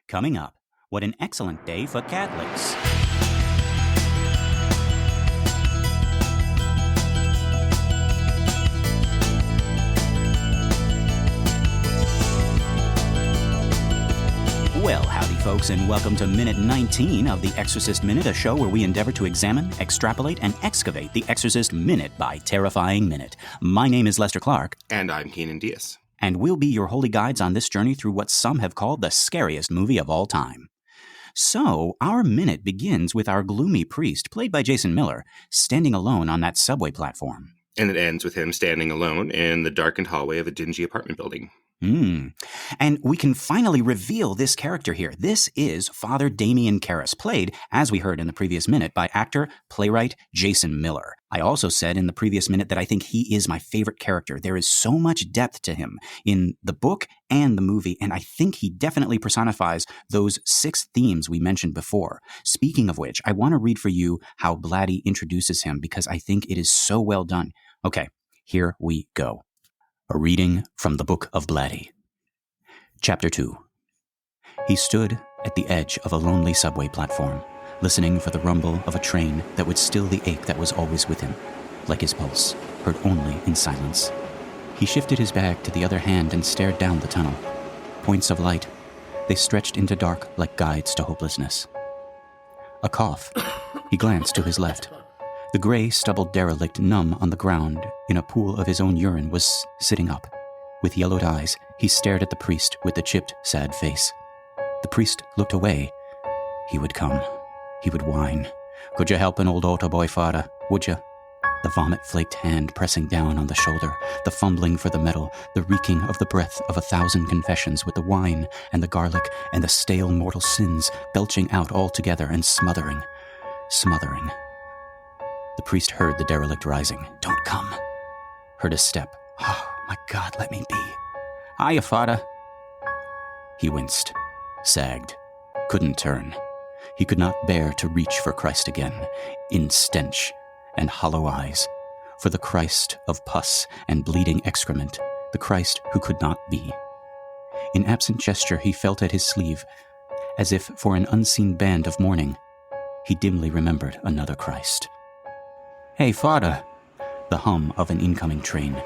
Coming up, what an excellent day for Catholics. Well, howdy folks, and welcome to Minute 19 of The Exorcist Minute, a show where we endeavor to examine, extrapolate, and excavate The Exorcist minute by terrifying minute. My name is Lester Clark. And I'm Keenan Diaz. And we'll be your holy guides on this journey through what some have called the scariest movie of all time. So, our minute begins with our gloomy priest, played by Jason Miller, standing alone on that subway platform. And it ends with him standing alone in the darkened hallway of a dingy apartment building. And we can finally reveal this character here. This is Father Damien Karras, played, as we heard in the previous minute, by actor, playwright Jason Miller. I also said in the previous minute that I think he is my favorite character. There is so much depth to him in the book and the movie, and I think he definitely personifies those 6 themes we mentioned before. Speaking of which, I want to read for you how Blatty introduces him because I think it is so well done. Okay, here we go. A reading from the Book of Blatty. Chapter 2. He stood at the edge of a lonely subway platform, listening for the rumble of a train that would still the ache that was always with him, like his pulse, heard only in silence. He shifted his bag to the other hand and stared down the tunnel. Points of light, they stretched into dark like guides to hopelessness. A cough. He glanced to his left. The gray, stubbled derelict, numb on the ground in a pool of his own urine, was sitting up. With yellowed eyes, he stared at the priest with the chipped, sad face. The priest looked away. He would come. He would whine. "Could you help an old auto boy, Father? Would you?" The vomit-flaked hand pressing down on the shoulder, the fumbling for the metal, the reeking of the breath of 1,000 confessions with the wine and the garlic and the stale mortal sins belching out all together and smothering. The priest heard the derelict rising. "Don't come." Heard a step. "Oh, my God, let me be." "Hiya, Father." He winced, sagged, couldn't turn. He could not bear to reach for Christ again, in stench and hollow eyes, for the Christ of pus and bleeding excrement, the Christ who could not be. In absent gesture, he felt at his sleeve, as if for an unseen band of mourning. He dimly remembered another Christ. "Hey, Father!" The hum of an incoming train.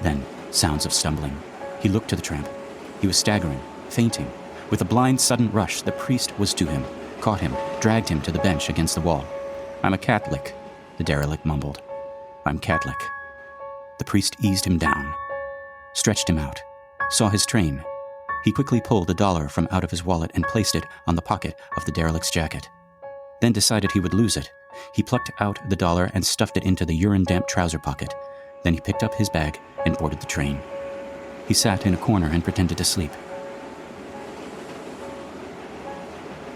Then, sounds of stumbling. He looked to the tramp. He was staggering, fainting. With a blind, sudden rush, the priest was to him, caught him, dragged him to the bench against the wall. "I'm a Catholic," the derelict mumbled. "I'm Catholic." The priest eased him down, stretched him out, saw his train. He quickly pulled $1 from out of his wallet and placed it on the pocket of the derelict's jacket. Then decided he would lose it. He plucked out the $1 and stuffed it into the urine-damp trouser pocket. Then he picked up his bag and boarded the train. He sat in a corner and pretended to sleep.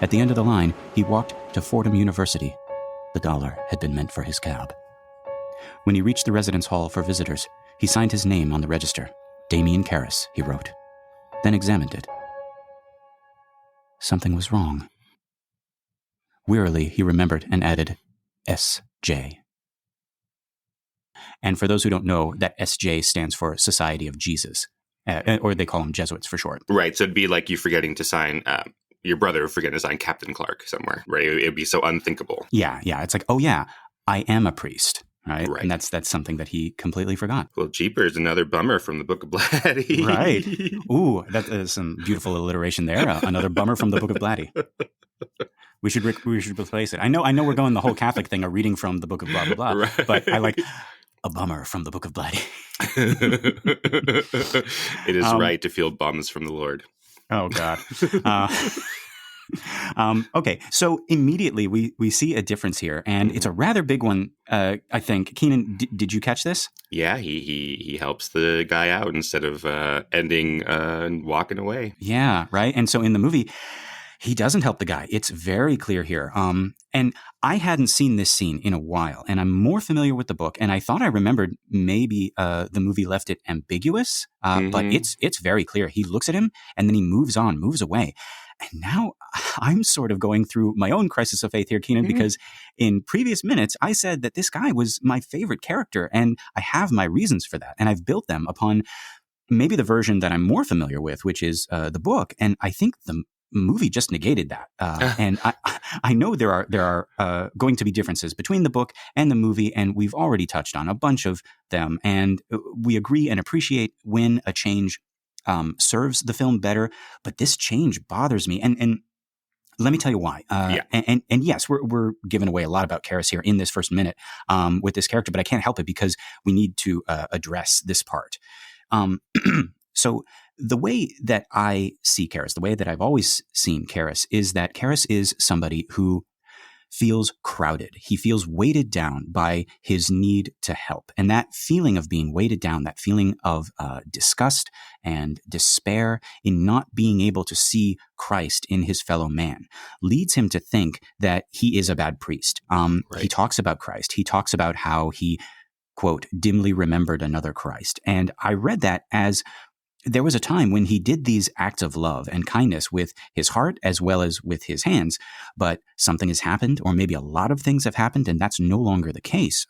At the end of the line, he walked to Fordham University. The $1 had been meant for his cab. When he reached the residence hall for visitors, he signed his name on the register. Damien Karras, he wrote. Then examined it. Something was wrong. Wearily, he remembered and added, S.J. And for those who don't know, that S.J. stands for Society of Jesus, or they call them Jesuits for short. Right, so it'd be like you forgetting to sign, your brother forgetting to sign Captain Clark somewhere, right? It'd be so unthinkable. Yeah, it's like, oh yeah, I am a priest, right? And that's something that he completely forgot. Well, jeepers, another bummer from the Book of Blatty. Right. Ooh, that is some beautiful alliteration there. Another bummer from the Book of Blatty. We should replace it. I know we're going the whole Catholic thing, a reading from the Book of blah, blah, blah. Right. But I like a bummer from the Book of Blatty. It is right to feel bums from the Lord. Oh, God. Okay, so immediately we see a difference here, and it's a rather big one, I think. Keenan, did you catch this? Yeah, he helps the guy out instead of ending and walking away. Yeah, right? And so in the movie, he doesn't help the guy. It's very clear here. And I hadn't seen this scene in a while, and I'm more familiar with the book, and I thought I remembered maybe the movie left it ambiguous, but it's very clear. He looks at him, and then he moves away. And now I'm sort of going through my own crisis of faith here, Keenan, because in previous minutes, I said that this guy was my favorite character, and I have my reasons for that, and I've built them upon maybe the version that I'm more familiar with, which is the book. And I think movie just negated that. And I know there are going to be differences between the book and the movie, and we've already touched on a bunch of them. And we agree and appreciate when a change serves the film better, but this change bothers me. And let me tell you why. And yes, we're giving away a lot about Karras here in this first minute with this character, but I can't help it because we need to address this part. So the way that I see Karras, the way that I've always seen Karras, is that Karras is somebody who feels crowded. He feels weighted down by his need to help. And that feeling of being weighted down, that feeling of disgust and despair in not being able to see Christ in his fellow man, leads him to think that he is a bad priest. He talks about Christ. He talks about how he, quote, dimly remembered another Christ. And I read that as there was a time when he did these acts of love and kindness with his heart as well as with his hands, but something has happened, or maybe a lot of things have happened, and that's no longer the case.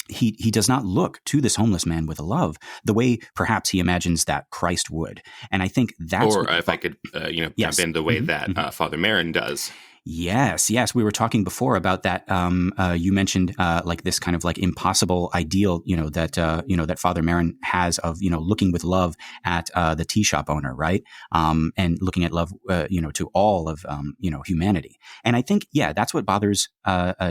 He does not look to this homeless man with love the way perhaps he imagines that Christ would. And I think that's... Or if I could, jump in the way that Father Marin does. Yes. We were talking before about that. You mentioned like this kind of like impossible ideal, that Father Marin has of, looking with love at the tea shop owner, right? And looking at love, to all of, humanity. And I think, that's what bothers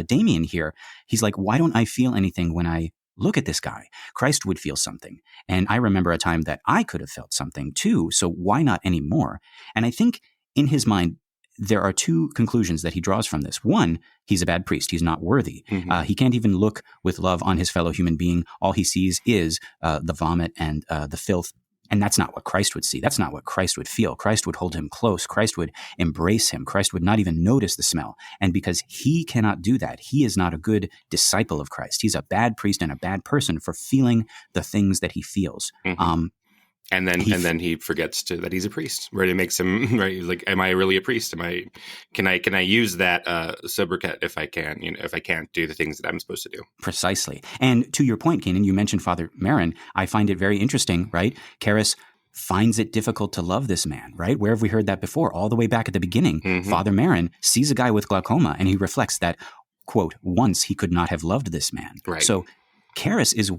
Damien here. He's like, why don't I feel anything when I look at this guy? Christ would feel something. And I remember a time that I could have felt something too. So why not anymore? And I think in his mind, there are two conclusions that he draws from this. One, he's a bad priest. He's not worthy. Mm-hmm. He can't even look with love on his fellow human being. All he sees is the vomit and the filth. And that's not what Christ would see. That's not what Christ would feel. Christ would hold him close. Christ would embrace him. Christ would not even notice the smell. And because he cannot do that, he is not a good disciple of Christ. He's a bad priest and a bad person for feeling the things that he feels. Mm-hmm. And then he forgets that he's a priest, right? It makes him right. He's like, am I really a priest? Can I use that sobriquet if I can? If I can't do the things that I'm supposed to do. Precisely. And to your point, Keenan, you mentioned Father Marin. I find it very interesting, right? Karras finds it difficult to love this man, right? Where have we heard that before? All the way back at the beginning, mm-hmm. Father Marin sees a guy with glaucoma, and he reflects that, quote, once he could not have loved this man. Right. So Karras is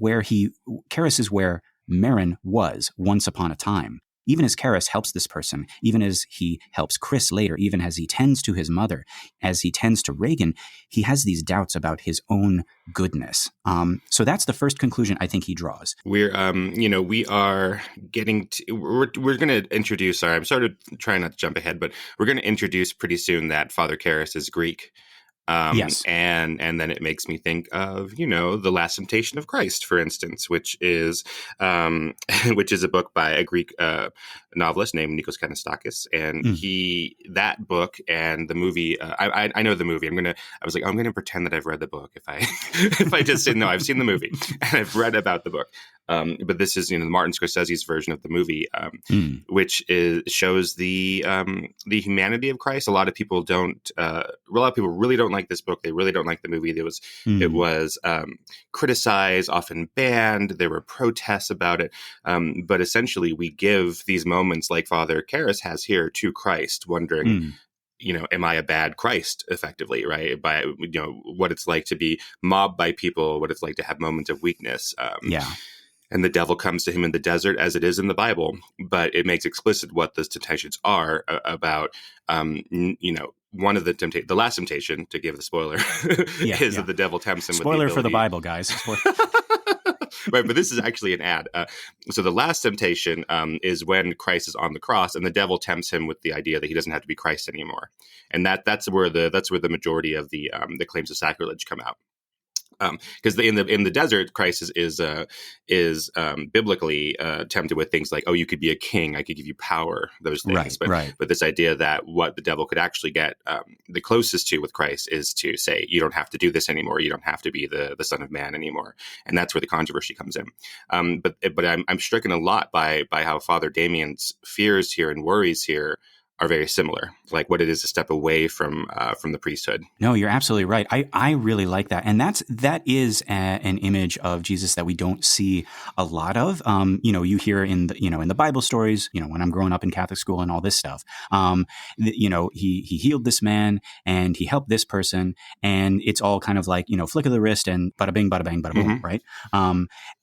where Marin was once upon a time. Even as Karras helps this person, even as he helps Chris later, even as he tends to his mother, as he tends to Reagan, he has these doubts about his own goodness. So that's the first conclusion I think he draws. We're going to introduce. Sorry, I'm sort of trying not to jump ahead, but we're going to introduce pretty soon that Father Karras is Greek. Yes. And then it makes me think of, The Last Temptation of Christ, for instance, which is a book by a Greek novelist named Nikos Kanastakis. And that book and the movie, I know the movie. I'm going to pretend that I've read the book if I just say, no, I've seen the movie and I've read about the book. But this is, Martin Scorsese's version of the movie, which shows the humanity of Christ. A lot of people really don't like this book. They really don't like the movie. It was criticized, often banned. There were protests about it. But essentially, we give these moments like Father Karras has here to Christ, wondering, am I a bad Christ, effectively, right? By, what it's like to be mobbed by people, what it's like to have moments of weakness. And the devil comes to him in the desert, as it is in the Bible, but it makes explicit what those temptations are about. One of the last temptation, to give the spoiler, is that the devil tempts him. Spoiler for the Bible, guys. Right, but this is actually an ad. So the last temptation is when Christ is on the cross, and the devil tempts him with the idea that he doesn't have to be Christ anymore, and that's where the majority of the claims of sacrilege come out. Because in the desert, Christ is biblically tempted with things like, oh, you could be a king, I could give you power, those things. But this idea that what the devil could actually get the closest to with Christ is to say, you don't have to do this anymore, you don't have to be the Son of Man anymore, and that's where the controversy comes in. But I'm stricken a lot by how Father Damien's fears here and worries here are very similar, like what it is to step away from the priesthood. No, you're absolutely right. I really like that. And that is an image of Jesus that we don't see a lot of. You hear in the Bible stories, when I'm growing up in Catholic school and all this stuff, he healed this man and he helped this person, and it's all kind of like, flick of the wrist and bada bing, bada bang, bada boom, right?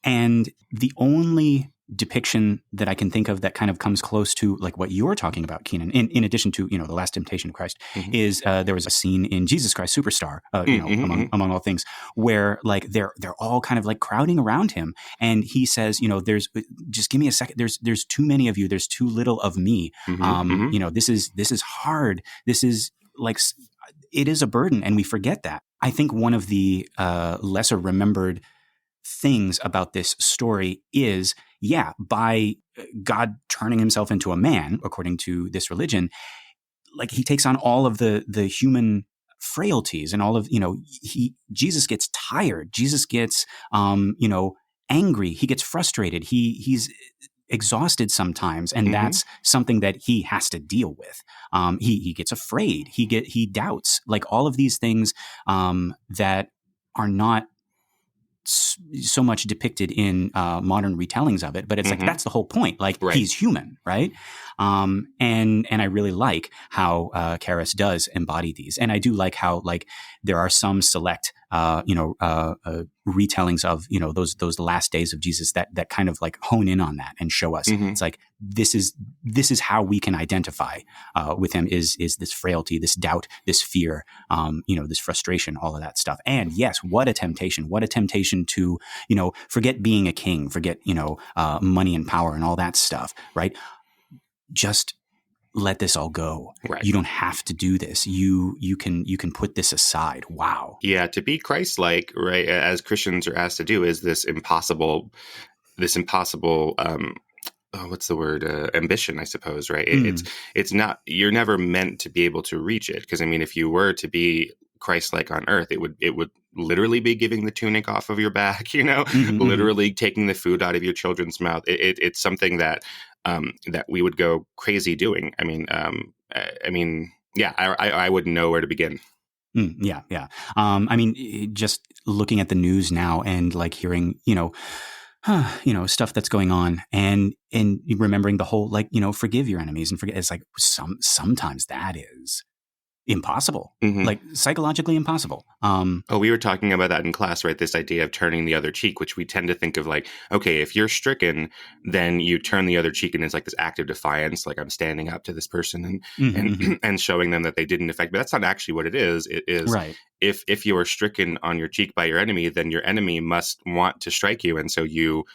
And the only depiction that I can think of that kind of comes close to like what you're talking about, Keenan, in addition to, the last temptation of Christ, is there was a scene in Jesus Christ Superstar, among all things, where like they're all kind of like crowding around him, and he says, there's just give me a second. There's too many of you. There's too little of me. This is hard. This is like, it is a burden, and we forget that. I think one of the lesser remembered things about this story is, by God turning himself into a man, according to this religion, like he takes on all of the human frailties and all of, Jesus gets tired. Jesus gets, angry. He gets frustrated. He's exhausted sometimes. And that's something that he has to deal with. He gets afraid. He doubts, like all of these things that are not so much depicted in modern retellings of it, but it's like that's the whole point. Like he's human, right? And I really like how Karras does embody these, and I do like how like there are some select retellings of those last days of Jesus that kind of like hone in on that and show us it's like this is how we can identify with him is this frailty, this doubt, this fear, this frustration, all of that stuff. And yes, what a temptation to forget being a king, forget money and power and all that stuff, right? Just let this all go. Right. You don't have to do this. You can put this aside. Wow. Yeah, to be Christ-like, right, as Christians are asked to do, is this impossible what's the word? Ambition, I suppose, right? It's not, you're never meant to be able to reach it. Because I mean, if you were to be Christ-like on earth, it would literally be giving the tunic off of your back, literally taking the food out of your children's mouth. It's something that we would go crazy doing. I wouldn't know where to begin. Yeah. Just looking at the news now and like hearing, stuff that's going on, and remembering the whole, like, forgive your enemies and forget. It's like sometimes that is impossible, like psychologically impossible. We were talking about that in class, right? This idea of turning the other cheek, which we tend to think of like, okay, if you're stricken, then you turn the other cheek, and it's like this act of defiance, like I'm standing up to this person and showing them that they didn't affect. But that's not actually what it is. It is right. If you are stricken on your cheek by your enemy, then your enemy must want to strike you, and so you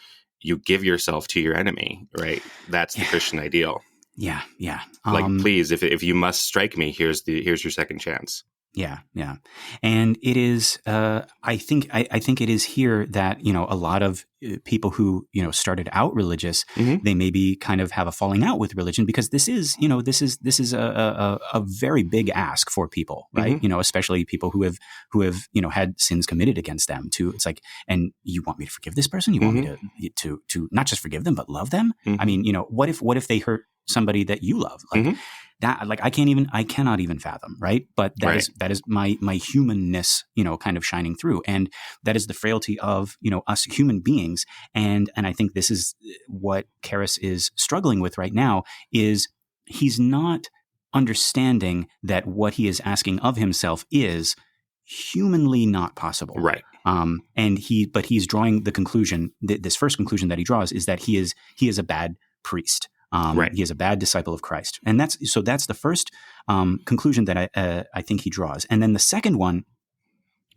give yourself to your enemy, right? That's the Christian ideal. Yeah. Like, please, if you must strike me, here's your second chance. Yeah. And it is, I think it is here that, a lot of people who, started out religious, they maybe kind of have a falling out with religion, because this is a very big ask for people, right? Especially people who have, had sins committed against them it's like, and you want me to forgive this person? You want me to not just forgive them, but love them? I mean, what if they hurt somebody that you love? Like, that, like, I cannot even fathom, right? But that is my humanness, kind of shining through, and that is the frailty of us human beings, and I think this is what Karras is struggling with right now. Is he's not understanding that what he is asking of himself is humanly not possible, right? But he's drawing the conclusion. This first conclusion that he draws is that he is a bad priest. He is a bad disciple of Christ. And that's the first conclusion that I think he draws. And then the second one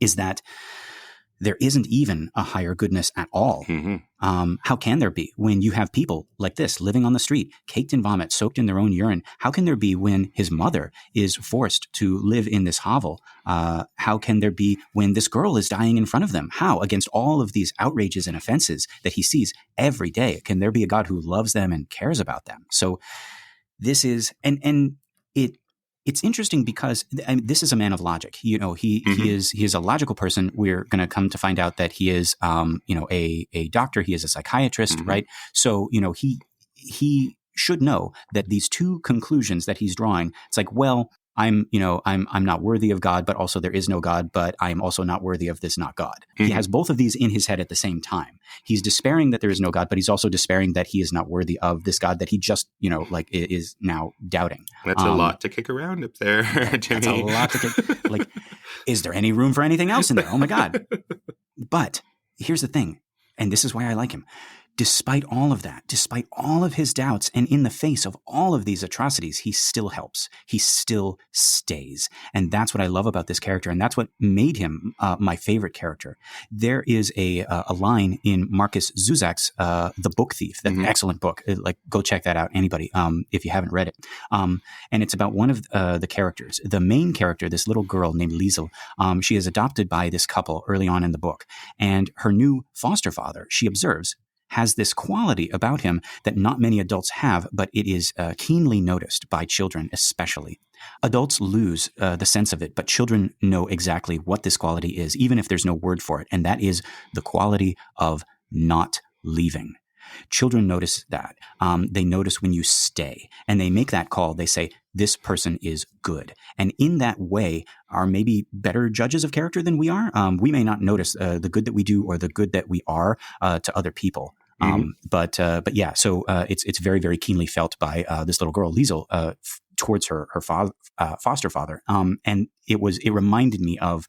is that there isn't even a higher goodness at all. How can there be when you have people like this living on the street, caked in vomit, soaked in their own urine? How can there be when his mother is forced to live in this hovel? How can there be when this girl is dying in front of them? How, against all of these outrages and offenses that he sees every day, can there be a God who loves them and cares about them? So this is, it's interesting because this is a man of logic. He is a logical person. We're going to come to find out that he is, a doctor. He is a psychiatrist, right? So, he should know that these two conclusions that he's drawing, it's like, well, I'm not worthy of God, but also there is no God, but I am also not worthy of this not God. Mm-hmm. He has both of these in his head at the same time. He's despairing that there is no God, but he's also despairing that he is not worthy of this God that he just, is now doubting. That's a lot to kick around up there, Jimmy. That's a lot to kick. Like, is there any room for anything else in there? Oh my God. But here's the thing, and this is why I like him. Despite all of that, despite all of his doubts, and in the face of all of these atrocities, he still helps. He still stays. And that's what I love about this character. And that's what made him my favorite character. There is a line in Marcus Zuzak's The Book Thief. That's an excellent book. Go check that out, anybody, if you haven't read it. And it's about one of the characters. The main character, this little girl named Liesel, she is adopted by this couple early on in the book. And her new foster father, she observes, has this quality about him that not many adults have, but it is keenly noticed by children especially. Adults lose the sense of it, but children know exactly what this quality is, even if there's no word for it, and that is the quality of not leaving. Children notice that. They notice when you stay, and they make that call. They say, this person is good. And in that way are maybe better judges of character than we are. We may not notice the good that we do or the good that we are to other people. But yeah, so it's very, very keenly felt by this little girl, Liesel, towards her foster father. And it reminded me of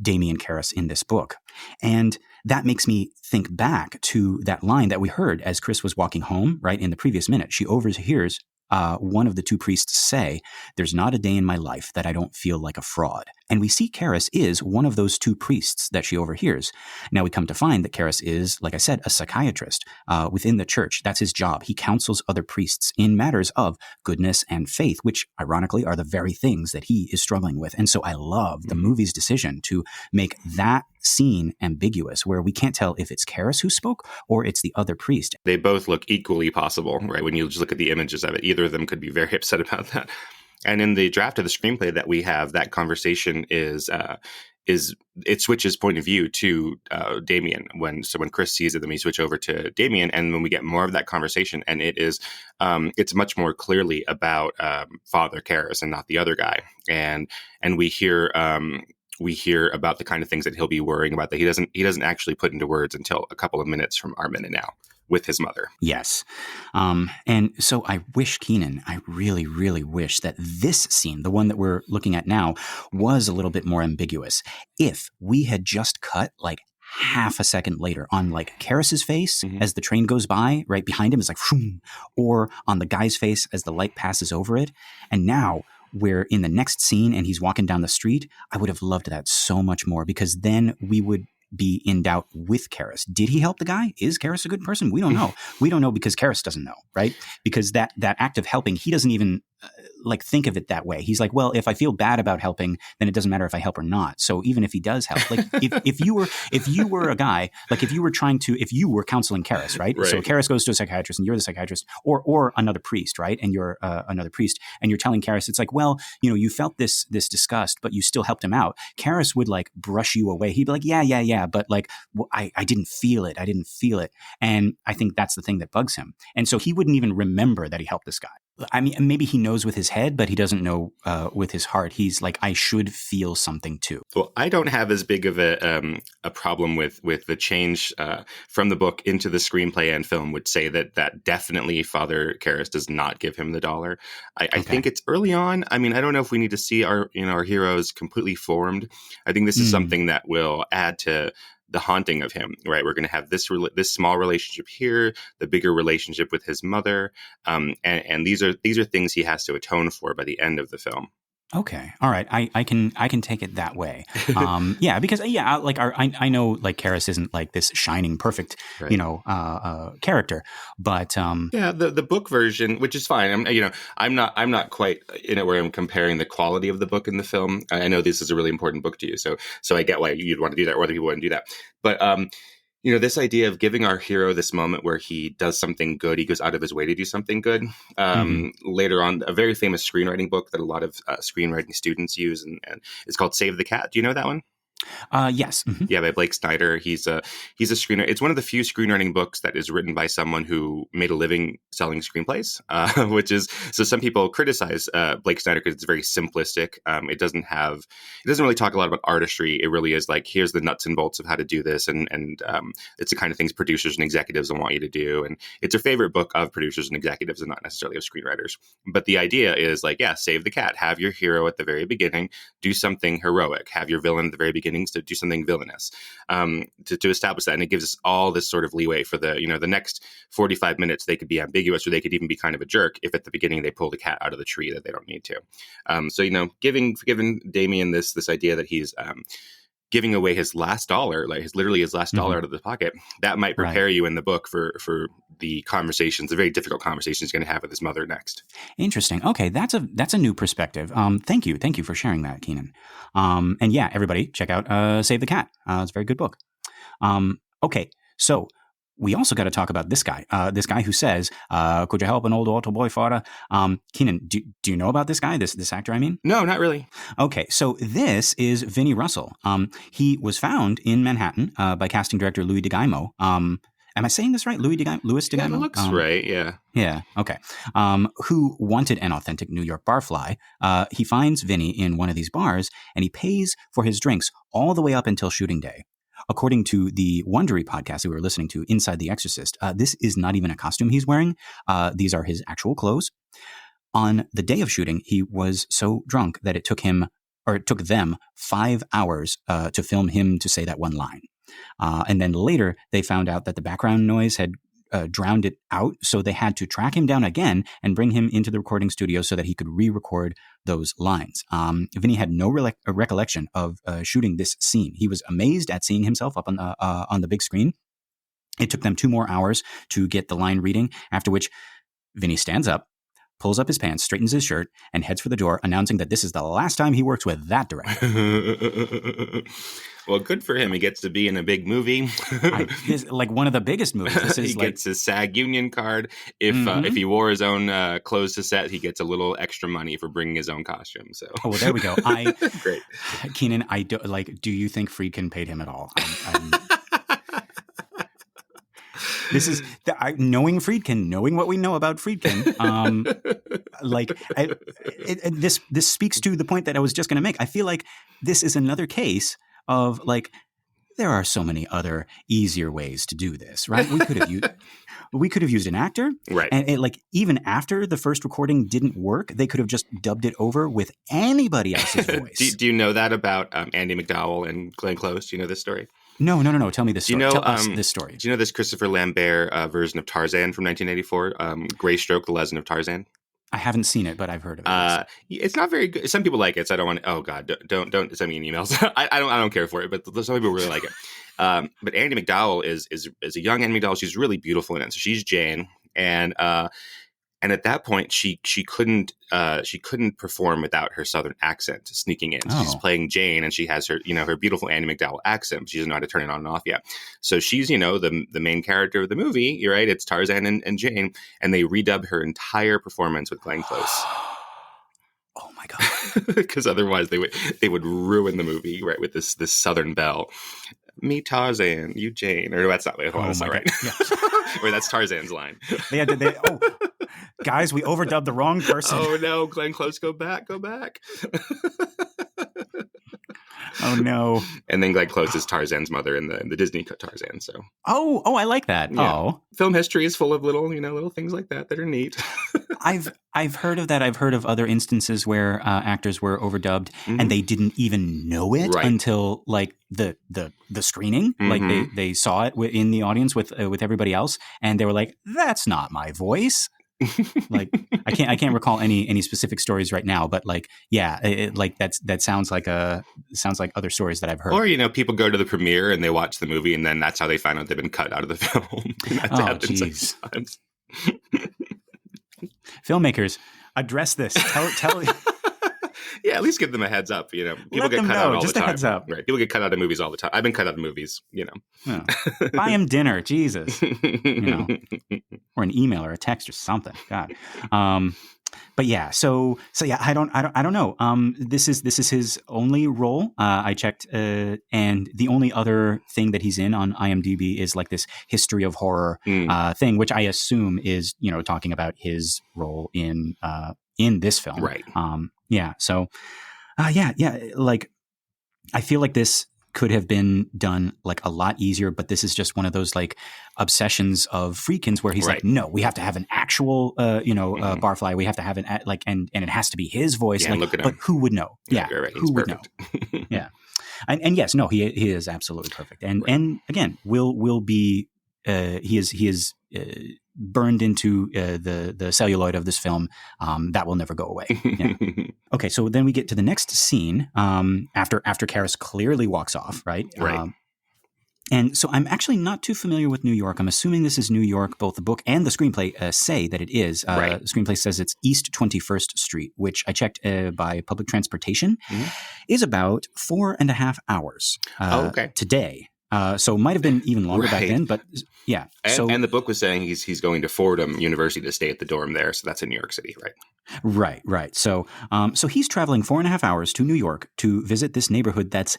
Damien Karras in this book. And that makes me think back to that line that we heard as Chris was walking home, right, in the previous minute. She overhears one of the two priests say, there's not a day in my life that I don't feel like a fraud. And we see Karras is one of those two priests that she overhears. Now we come to find that Karras is, like I said, a psychiatrist within the church. That's his job. He counsels other priests in matters of goodness and faith, which ironically are the very things that he is struggling with. And so I love the movie's decision to make that scene ambiguous, where we can't tell if it's Karras who spoke or it's the other priest. They both look equally possible, right? When you just look at the images of it, either of them could be very upset about that. And in the draft of the screenplay that we have, that conversation is it switches point of view to Damien. When Chris sees it, then we switch over to Damien, and when we get more of that conversation, and it's much more clearly about Father Karras and not the other guy, and we hear about the kind of things that he'll be worrying about that he doesn't actually put into words until a couple of minutes from our minute now with his mother. Yes. And so I wish, Keenan, I really, really wish that this scene, the one that we're looking at now, was a little bit more ambiguous. If we had just cut like half a second later on like Karras's face as the train goes by, right behind him is like, shoom, or on the guy's face as the light passes over it. And now we're in the next scene and he's walking down the street. I would have loved that so much more, because then we would be in doubt with Karras. Did he help the guy? Is Karras a good person? We don't know. We don't know because Karras doesn't know, right? Because that act of helping, he doesn't even think of it that way. He's like, well, if I feel bad about helping, then it doesn't matter if I help or not. So even if he does help, like if you were a guy, like if you were counseling Karras, right? So Karras goes to a psychiatrist and you're the psychiatrist, or another priest, right? And you're another priest, and you're telling Karras, it's like, well, you felt this disgust, but you still helped him out. Karras would like brush you away. He'd be like, yeah, but like, well, I didn't feel it. And I think that's the thing that bugs him. And so he wouldn't even remember that he helped this guy. I mean, maybe he knows with his head, but he doesn't know with his heart. He's like, I should feel something too. Well, I don't have as big of a problem with the change from the book into the screenplay and film, would say that definitely Father Karras does not give him the dollar. I think it's early on. I mean, I don't know if we need to see our heroes completely formed. I think this is something that will add to the haunting of him, right? We're going to have this small relationship here, the bigger relationship with his mother, and these are things he has to atone for by the end of the film. Okay. All right. I can take it that way. Yeah, because I know like Karras isn't like this shining perfect, character, but the book version, which is fine. I'm not quite in it where I'm comparing the quality of the book and the film. I know this is a really important book to you, so I get why you'd want to do that, or other people wouldn't do that. But this idea of giving our hero this moment where he does something good, he goes out of his way to do something good. Later on, a very famous screenwriting book that a lot of screenwriting students use, and it's called Save the Cat. Do you know that one? Yes. Mm-hmm. Yeah, by Blake Snyder. He's a screenwriter. It's one of the few screenwriting books that is written by someone who made a living selling screenplays, which is, so some people criticize Blake Snyder because it's very simplistic. It doesn't really talk a lot about artistry. It really is like, here's the nuts and bolts of how to do this. And it's the kind of things producers and executives will want you to do. And it's a favorite book of producers and executives and not necessarily of screenwriters. But the idea is like, yeah, save the cat, have your hero at the very beginning, do something heroic, have your villain at the very beginning to do something villainous, to establish that. And it gives us all this sort of leeway for the next 45 minutes. They could be ambiguous, or they could even be kind of a jerk if at the beginning they pull the cat out of the tree that they don't need to. So, giving Damien this idea that he's giving away his last dollar, like literally his last dollar out of the pocket, that might prepare you in the book for the conversations, the very difficult conversations he's going to have with his mother next. Interesting. Okay, that's a new perspective. Thank you for sharing that, Keenan. And yeah, everybody check out Save the Cat. It's a very good book. Okay, so we also got to talk about this guy who says, could you help an old altar boy, father? Keenan, do you know about this guy, this actor, I mean? No, not really. Okay, so this is Vinnie Russel. He was found in Manhattan by casting director Louis DeGuimo. Am I saying this right? Louis DeGuimo? Yeah, it looks right, yeah. Yeah, okay. Who wanted an authentic New York barfly. He finds Vinnie in one of these bars, and he pays for his drinks all the way up until shooting day. According to the Wondery podcast that we were listening to, Inside the Exorcist, this is not even a costume he's wearing. These are his actual clothes. On the day of shooting, he was so drunk that it took them 5 hours to film him to say that one line. And then later, they found out that the background noise had drowned it out, so they had to track him down again and bring him into the recording studio so that he could re-record those lines. Vinnie had no recollection of shooting this scene. He was amazed at seeing himself up on the big screen. It took them 2 more hours to get the line reading, after which Vinnie stands up, pulls up his pants, straightens his shirt, and heads for the door, announcing that this is the last time he works with that director. Well, good for him. He gets to be in a big movie. Like one of the biggest movies. This is he gets his SAG union card. If he wore his own clothes to set, he gets a little extra money for bringing his own costume. So, oh, well, there we go. Great, Keenan. Do you think Friedkin paid him at all? This is knowing Friedkin, knowing what we know about Friedkin. This speaks to the point that I was just going to make. I feel like this is another case of like, there are so many other easier ways to do this, right? We could have used an actor, right? And even after the first recording didn't work, they could have just dubbed it over with anybody else's voice. Do you know that about Andie MacDowell and Glenn Close? Do you know this story? No. Tell me this story. Tell us this story. Do you know this Christopher Lambert version of Tarzan from 1984? Graystroke, The Legend of Tarzan? I haven't seen it, but I've heard of it. It's not very good. Some people like it, so I don't want to. Oh God, don't send me emails. I don't care for it, but some people really like it. But Andie MacDowell is a young Andie MacDowell. She's really beautiful in it. So she's Jane, and at that point she couldn't perform without her Southern accent sneaking in. So she's playing Jane, and she has her her beautiful Andie MacDowell accent, but she doesn't know how to turn it on and off yet. So she's the main character of the movie. You're right, it's Tarzan and Jane, and they redub her entire performance with Glenn Close. Oh my God! Because otherwise they would ruin the movie, right, with this Southern belle. Me Tarzan, you Jane, or that's not. That's not right. Yeah. Wait, that's Tarzan's line. Guys, we overdubbed the wrong person. Oh no, Glenn Close, go back. Oh no! And then Glenn Close is Tarzan's mother in the Disney Tarzan. So I like that. Yeah. Oh, film history is full of little things like that are neat. I've heard of that. I've heard of other instances where actors were overdubbed and they didn't even know it until like the screening. Like they saw it in the audience with everybody else, and they were like, "That's not my voice." Like I can't recall any specific stories right now, but like that sounds like other stories that I've heard. Or people go to the premiere and they watch the movie, and then that's how they find out they've been cut out of the film. Jeez. Filmmakers, address this. Tell. Yeah, at least give them a heads up. People Let get them cut know, out all just the time. a heads up. Right? People get cut out of movies all the time. I've been cut out of movies. Oh. Buy him dinner, Jesus. Or an email or a text or something. God. But yeah, so yeah, I don't know. This is his only role. I checked, and the only other thing that he's in on IMDb is like this history of horror thing, which I assume is, you know, talking about his role in this film. Right. Yeah. So, yeah. Like, I feel like this could have been done like a lot easier, but this is just one of those like obsessions of Friedkin's where he's like, no, we have to have an actual, barfly. We have to have an like, and it has to be his voice. Yeah, like, look at him. But who would know? Yeah, right. Who would know? Yeah, and yes, no, he is absolutely perfect, and again, will be. He is burned into the celluloid of this film. That will never go away. Yeah. Okay, so then we get to the next scene after Karras clearly walks off, right? Right. And so I'm actually not too familiar with New York. I'm assuming this is New York. Both the book and the screenplay say that it is. Right. The screenplay says it's East 21st Street, which I checked by public transportation, is about 4.5 hours today. So it might have been even longer back then, but yeah. And the book was saying he's going to Fordham University to stay at the dorm there, so that's in New York City, right? Right. So he's traveling 4.5 hours to New York to visit this neighborhood that's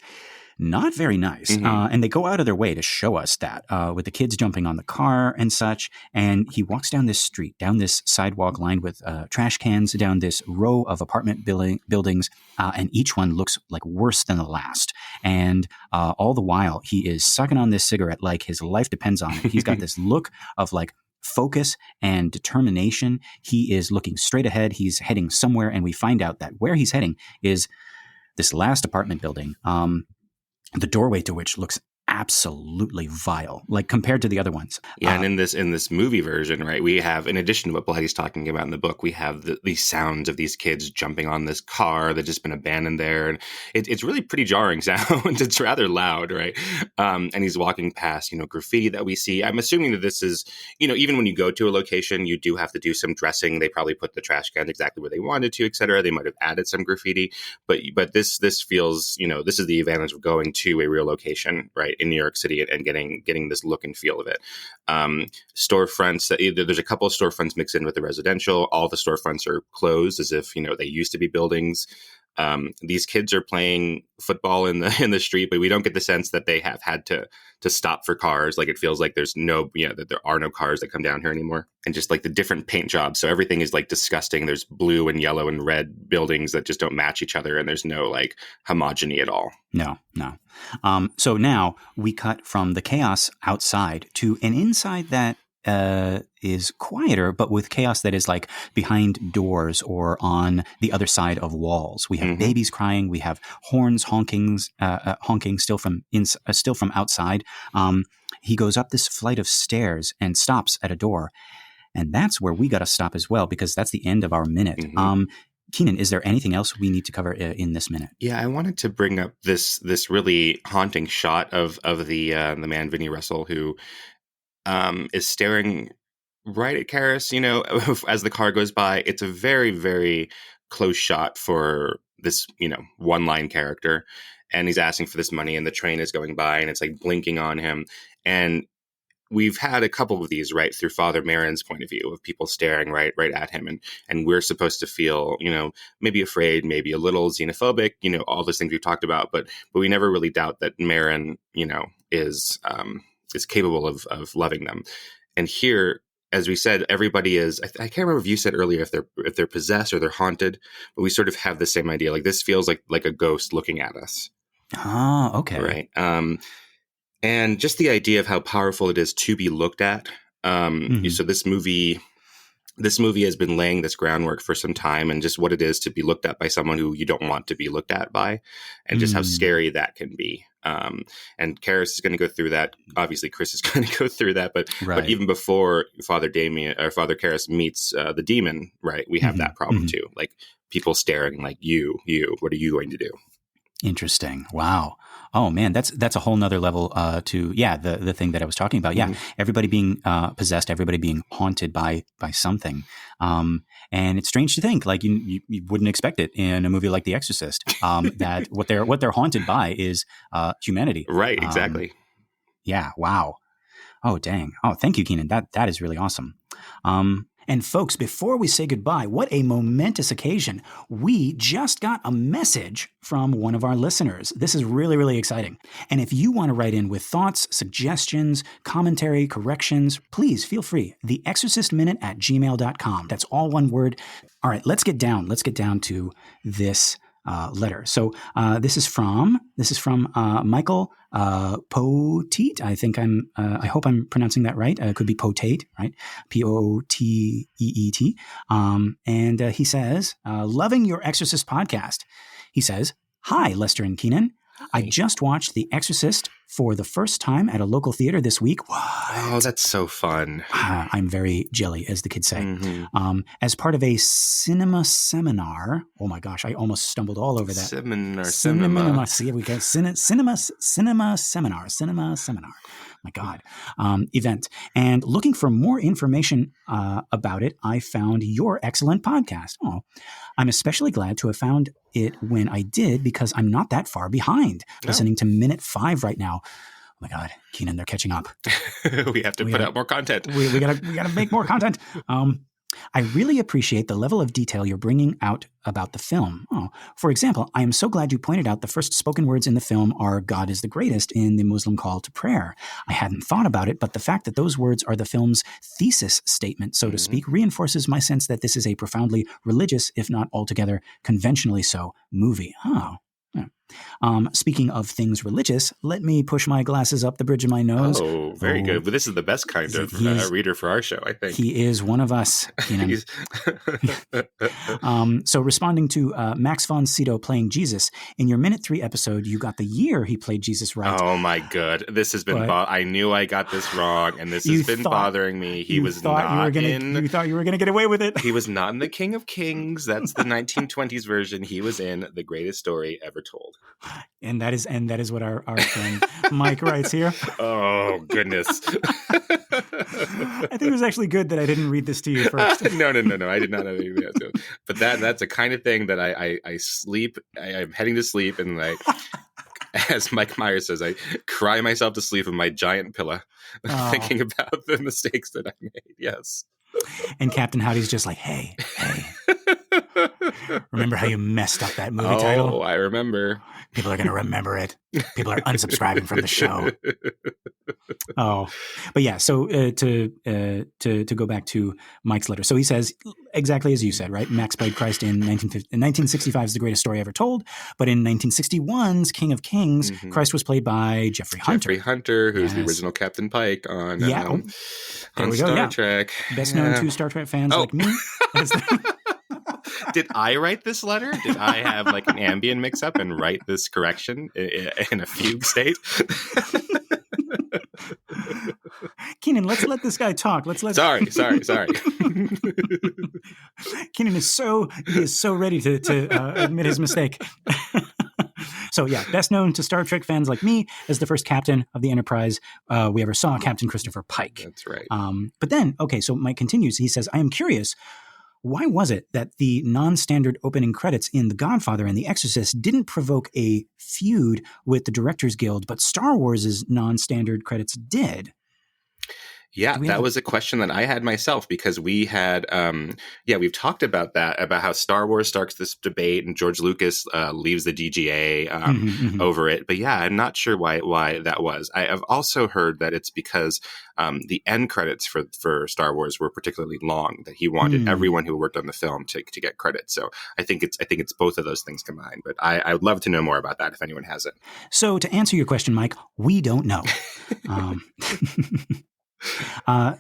not very nice. And they go out of their way to show us that with the kids jumping on the car and such. And he walks down this street, down this sidewalk lined with trash cans, down this row of apartment buildings. And each one looks like worse than the last. And all the while he is sucking on this cigarette like his life depends on it. He's got this look of like focus and determination. He is looking straight ahead. He's heading somewhere. And we find out that where he's heading is this last apartment building. The doorway to which looks absolutely vile, like compared to the other ones. Yeah, and in this movie version, right, we have, in addition to what Blatty's talking about in the book, we have these sounds of these kids jumping on this car that's just been abandoned there, and it's really pretty jarring sound. It's rather loud, right? And he's walking past, graffiti that we see. I'm assuming that this is, even when you go to a location, you do have to do some dressing. They probably put the trash cans exactly where they wanted to, et cetera. They might have added some graffiti, but this feels, this is the advantage of going to a real location, right, in New York City and getting this look and feel of it. Storefronts, there's a couple of storefronts mixed in with the residential. All the storefronts are closed as if, they used to be buildings. These kids are playing football in the street, but we don't get the sense that they have had to stop for cars. Like it feels like there's that there are no cars that come down here anymore. And just like the different paint jobs. So everything is like disgusting. There's blue and yellow and red buildings that just don't match each other. And there's no like homogeny at all. No. So now we cut from the chaos outside to an inside that is quieter, but with chaos that is like behind doors or on the other side of walls. We have babies crying. We have horns honking still from outside. He goes up this flight of stairs and stops at a door, and that's where we got to stop as well because that's the end of our minute. Keenan, is there anything else we need to cover in this minute? Yeah, I wanted to bring up this really haunting shot of the man Vinnie Russel who is staring right at Karras, as the car goes by. It's a very, very close shot for this, one-line character. And he's asking for this money and the train is going by and it's like blinking on him. And we've had a couple of these, right, through Father Marin's point of view of people staring right at him. And we're supposed to feel, maybe afraid, maybe a little xenophobic, all those things we've talked about. But we never really doubt that Marin, is capable of loving them. And here, as we said, everybody is, I can't remember if you said earlier if they're possessed or they're haunted, but we sort of have the same idea. Like this feels like a ghost looking at us. Oh, okay. Right. And just the idea of how powerful it is to be looked at. So this movie has been laying this groundwork for some time, and just what it is to be looked at by someone who you don't want to be looked at by, and just how scary that can be. And Karras is going to go through that. Obviously, Chris is going to go through that. But even before Father Karras meets the demon, right, we have that problem too. Like people staring, like you. What are you going to do? Interesting. Wow. Oh man, that's a whole nother level to the thing that I was talking about. Yeah, everybody being possessed, everybody being haunted by something. And it's strange to think like you wouldn't expect it in a movie like The Exorcist. That what they're haunted by is humanity. Right. Exactly. Yeah. Wow. Oh dang. Oh, thank you, Keenan. That is really awesome. And folks, before we say goodbye, what a momentous occasion. We just got a message from one of our listeners. This is really, really exciting. And if you want to write in with thoughts, suggestions, commentary, corrections, please feel free. theexorcistminute@gmail.com. That's all one word. All right, let's get down to this letter. So this is from Michael Poteet. I hope I'm pronouncing that right. It could be Potate, right? Poteet. And he says, loving your Exorcist podcast. He says, hi, Lester and Keenan. I just watched The Exorcist for the first time at a local theater this week. What? Oh, that's so fun. I'm very jelly, as the kids say. Mm-hmm. As part of a cinema seminar. Oh my gosh, I almost stumbled all over that. Cinema. See, we got cinema seminar. My God. Event. And looking for more information about it, I found your excellent podcast. Oh, I'm especially glad to have found it when I did, because I'm not that far behind. Listening to minute 5 right now. Oh my God, Keenan, they're catching up. we have to put out more content. We gotta make more content. I really appreciate the level of detail you're bringing out about the film. For example, I am so glad you pointed out the first spoken words in the film are "God is the greatest" in the Muslim call to prayer. I hadn't thought about it, but the fact that those words are the film's thesis statement, so to speak, reinforces my sense that this is a profoundly religious, if not altogether conventionally so, movie. Speaking of things religious, let me push my glasses up the bridge of my nose. Oh, very good. But this is the best kind of reader for our show, I think. He is one of us. So responding to Max von Sydow playing Jesus, in your minute 3 episode, you got the year he played Jesus right. Oh my God. This has been, I knew I got this wrong, and this has been bothering me. He was not You thought you were going to get away with it. He was not in The King of Kings. That's the 1920s version. He was in The Greatest Story Ever Told. And that is what our friend Mike writes here. Oh, goodness. I think it was actually good that I didn't read this to you first. No. I did not have anything else to. But that's a kind of thing that I sleep. I'm heading to sleep, and like, as Mike Myers says, I cry myself to sleep in my giant pillow, thinking about the mistakes that I made. Yes. And Captain Howdy's just like, hey. Remember how you messed up that movie title? Oh, I remember. People are going to remember it. People are unsubscribing from the show. Oh, but yeah. So to go back to Mike's letter. So he says exactly as you said, right? Max played Christ in 1965 is the greatest story ever told. But in 1961's King of Kings, Christ was played by Jeffrey Hunter. Jeffrey Hunter, who's the original Captain Pike on Star Trek. Best known to Star Trek fans like me. Did I write this letter? Did I have like an Ambien mix-up and write this correction in a fugue state? Keenan, let's let this guy talk. Sorry. Keenan is so ready to admit his mistake. So yeah, best known to Star Trek fans like me as the first captain of the Enterprise we ever saw, Captain Christopher Pike. That's right. But then, okay, so Mike continues. He says, I am curious, why was it that the non-standard opening credits in The Godfather and The Exorcist didn't provoke a feud with the Directors Guild, but Star Wars' non-standard credits did? Yeah, that was a question that I had myself, because we had, we've talked about that, about how Star Wars starts this debate and George Lucas leaves the DGA over it. But yeah, I'm not sure why that was. I have also heard that it's because the end credits for Star Wars were particularly long, that he wanted everyone who worked on the film to get credit. So I think it's both of those things combined. But I would love to know more about that if anyone has it. So to answer your question, Mike, we don't know.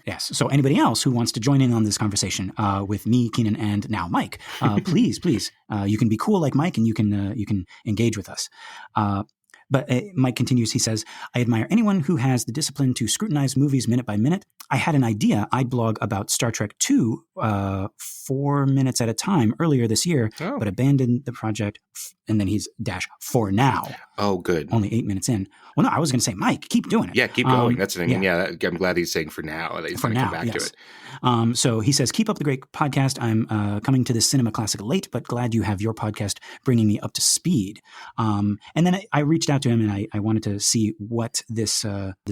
Yes. So anybody else who wants to join in on this conversation with me, Keenan, and now Mike, please, you can be cool like Mike, and you can engage with us. But Mike continues. He says, I admire anyone who has the discipline to scrutinize movies minute by minute. I had an idea. I'd blog about Star Trek 2 4 minutes at a time earlier this year, but abandoned the project. And then he's for now. Oh, good. Only 8 minutes in. Well, no, I was going to say, Mike, keep doing it. Yeah, keep going. That's the thing. Yeah, I'm glad he's saying for now. That he's going to come back to it. So he says, keep up the great podcast. I'm coming to this cinema classic late, but glad you have your podcast bringing me up to speed. And then I reached out out to him, and I wanted to see what this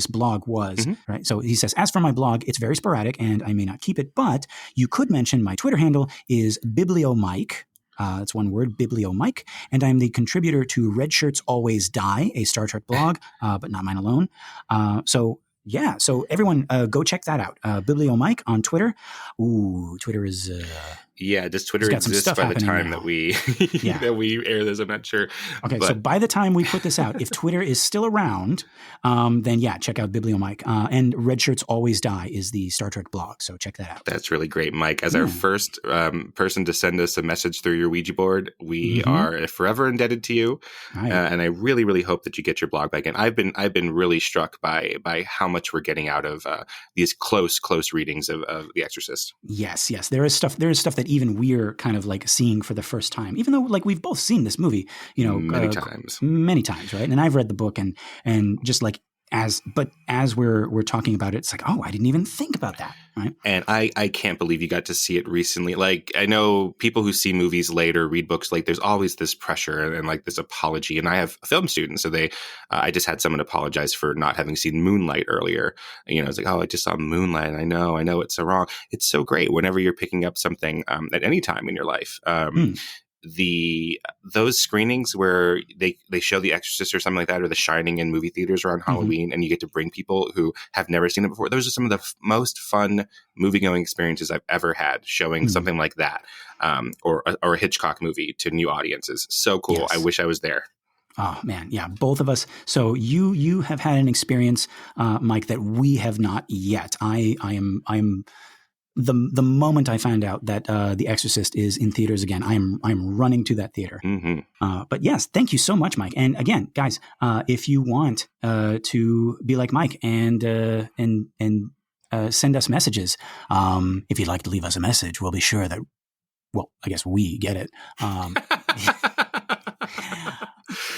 blog was, right? So he says, as for my blog, it's very sporadic, and I may not keep it, but you could mention my Twitter handle is BiblioMike. It's one word, BiblioMike, and I'm the contributor to Red Shirts Always Die, a Star Trek blog, but not mine alone. So everyone go check that out. BiblioMike on Twitter. Ooh, Twitter is... does Twitter exist by the time that we that we air this? I'm not sure. Okay, so by the time we put this out, if Twitter is still around, then check out BiblioMike. And Red Shirts Always Die is the Star Trek blog, so check that out. That's really great, Mike. As our first person to send us a message through your Ouija board, we are forever indebted to you, and I really, really hope that you get your blog back in. I've been really struck by how much we're getting out of these close readings of The Exorcist. Yes, there is stuff that even we're kind of like seeing for the first time, even though like we've both seen this movie, many times, right? And I've read the book and just like as we're talking about it, it's like, oh, I didn't even think about that, right? And I can't believe you got to see it recently. Like, I know people who see movies later, read books, like there's always this pressure and like this apology. And I have film students, so I just had someone apologize for not having seen Moonlight earlier. It's like, oh, I just saw Moonlight. And I know it's so wrong. It's so great whenever you're picking up something at any time in your life. Those screenings where they show The Exorcist or something like that, or The Shining in movie theaters around Halloween, and you get to bring people who have never seen it before. Those are some of the most fun movie going experiences I've ever had, showing something like that, or a Hitchcock movie to new audiences. So cool. Yes. I wish I was there. Oh man, yeah, both of us. So you have had an experience, Mike, that we have not yet. I'm the moment I find out that The Exorcist is in theaters again, I'm running to that theater. But yes, thank you so much, Mike. And again, guys, if you want to be like Mike and send us messages, if you'd like to leave us a message, we'll be sure that. Well, I guess we get it.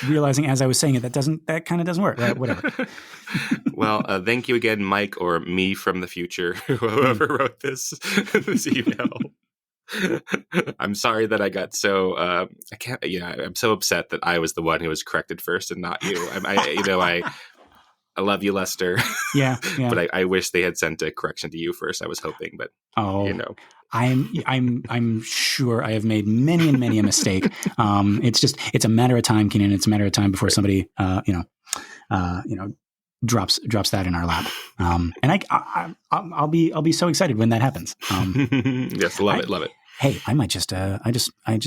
Realizing as I was saying it, that kind of doesn't work. Right? Whatever. Well, thank you again, Mike, or me from the future, whoever wrote this email. I'm sorry that I got so I'm so upset that I was the one who was corrected first and not you. I love you, Lester. Yeah. But I wish they had sent a correction to you first. I was hoping, but I'm sure I have made many and many a mistake. It's a matter of time, Keenan. It's a matter of time before somebody, drops that in our lap. And I'll be so excited when that happens. Yes, love it. Hey, I might just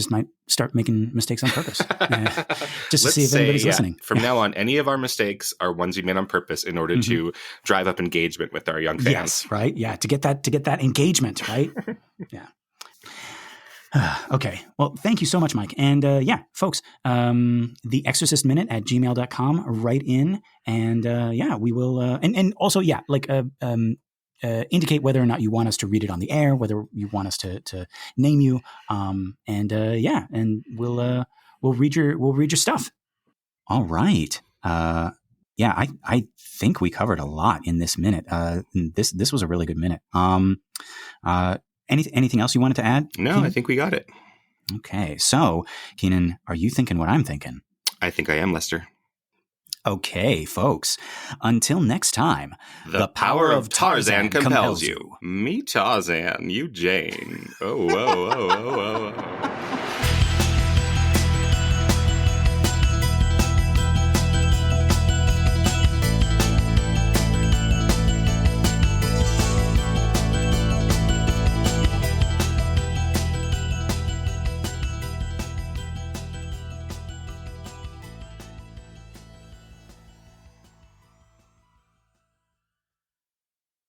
might start making mistakes on purpose, just to see if anybody's listening. From now on, any of our mistakes are ones we made on purpose in order to drive up engagement with our young fans. Yes, right. Yeah, to get that engagement, right? Yeah. Okay. Well, thank you so much, Mike. And folks, theexorcistminute@gmail.com. Write in, and we will. And also, indicate whether or not you want us to read it on the air, whether you want us to name you, and we'll read your stuff. All right. I think we covered a lot in this minute. This was a really good minute. Anything else you wanted to add? No, Keenan? I think we got it. Okay. So, Keenan, are you thinking what I'm thinking? I think I am, Lester. Okay, folks. Until next time, the power of Tarzan compels you. Me, Tarzan. You, Jane. Oh, whoa, whoa, whoa, whoa, whoa.